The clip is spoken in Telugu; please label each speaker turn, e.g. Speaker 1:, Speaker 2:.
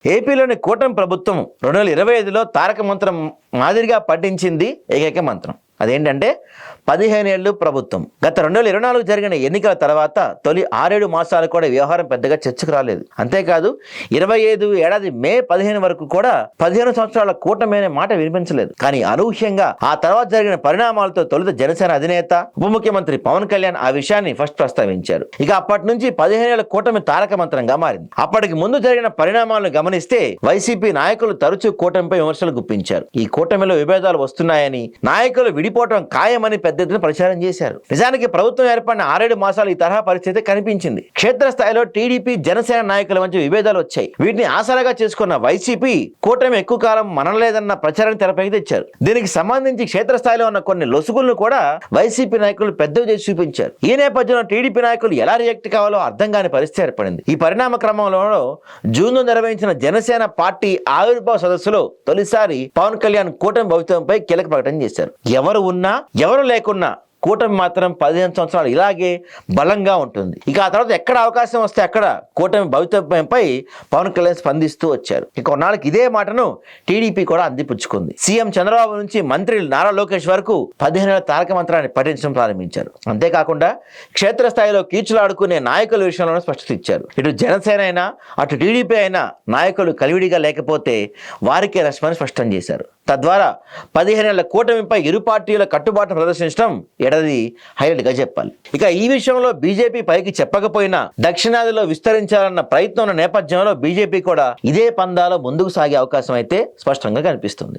Speaker 1: ఏపీలోని కూటమి ప్రభుత్వం 2025లో తారక మంత్రం మాదిరిగా పఠించింది ఏకైక మంత్రం. అదేంటంటే 15 ఏళ్ళు ప్రభుత్వం. గత 2024 జరిగిన ఎన్నికల తర్వాత తొలి 6-7 మాసాలు కూడా వ్యవహారం పెద్దగా చర్చకు రాలేదు. అంతేకాదు 25 ఏడాది మే 15 వరకు కూడా 15 సంవత్సరాల కూటమి అనే మాట వినిపించలేదు. కానీ అనూహ్యంగా ఆ తర్వాత జరిగిన పరిణామాలతో తొలుత జనసేన అధినేత ఉప ముఖ్యమంత్రి పవన్ కళ్యాణ్ ఆ విషయాన్ని ఫస్ట్ ప్రస్తావించారు. ఇక అప్పటి నుంచి 15 ఏళ్ల కూటమి తారక మంత్రంగా మారింది. అప్పటికి ముందు జరిగిన పరిణామాలను గమనిస్తే వైసీపీ నాయకులు తరచూ కూటమిపై విమర్శలు గుప్పించారు. ఈ కూటమిలో విభేదాలు వస్తున్నాయని, నాయకులు విడిపోవటం ఖాయమని పెద్ద ఎత్తున ప్రచారం చేశారు. నిజానికి ప్రభుత్వం ఏర్పడిన 6-7 మాసాలు ఈ తరహా పరిస్థితి కనిపించింది. క్షేత్రస్థాయిలో టీడీపీ జనసేన నాయకుల మధ్య విభేదాలు వచ్చాయి. వీటిని ఆసరాగా చేసుకున్న వైసీపీ కూటమి ఎక్కువ కాలం మనలేదన్న ప్రచారాన్ని తెరపైకి తెచ్చారు. దీనికి సంబంధించి క్షేత్రస్థాయిలో ఉన్న కొన్ని లొసుగులను కూడా వైసీపీ నాయకులు పెద్దవి చేసి చూపించారు. ఈ నేపథ్యంలో టీడీపీ నాయకులు ఎలా రియాక్ట్ కావాలో అర్థం కాని పరిస్థితి ఏర్పడింది. ఈ పరిణామ క్రమంలో జూన్లో నిర్వహించిన జనసేన పార్టీ ఆవిర్భావ సదస్సులో తొలిసారి పవన్ కళ్యాణ్ కూటమి భవిష్యత్తుపై కీలక ప్రకటన చేశారు. ఎవరు ఉన్నా ఎవరు లేకున్నా కూటమి మాత్రం 15 సంవత్సరాలు ఇలాగే బలంగా ఉంటుంది. ఇక ఆ తర్వాత ఎక్కడ అవకాశం వస్తే అక్కడ కూటమి భవితవ్యంపై పవన్ కళ్యాణ్ స్పందిస్తూ వచ్చారు. ఇక కొన్నాళ్ళకి ఇదే మాటను టీడీపీ కూడా అందిపుచ్చుకుంది. సీఎం చంద్రబాబు నుంచి మంత్రి నారా లోకేష్ వరకు 15 ఏళ్ల తారక మంత్రాన్ని పఠించడం ప్రారంభించారు. అంతేకాకుండా క్షేత్రస్థాయిలో కీచులాడుకునే నాయకుల విషయంలోనూ స్పష్టత ఇచ్చారు. ఇటు జనసేన అయినా అటు టీడీపీ అయినా నాయకులు కలివిడిగా లేకపోతే వారికే రెస్పాన్స్ స్పష్టం చేశారు. తద్వారా 15 ఏళ్ల కూటమిపై ఇరు పార్టీల కట్టుబాటును ప్రదర్శించడం ఎడది హైలైట్గా చెప్పాలి. ఇక ఈ విషయంలో బీజేపీ పైకి చెప్పకపోయినా దక్షిణాదిలో విస్తరించాలన్న ప్రయత్నం ఉన్న నేపథ్యంలో బీజేపీ కూడా ఇదే పందాలో ముందుకు సాగే అవకాశం అయితే స్పష్టంగా కనిపిస్తుంది.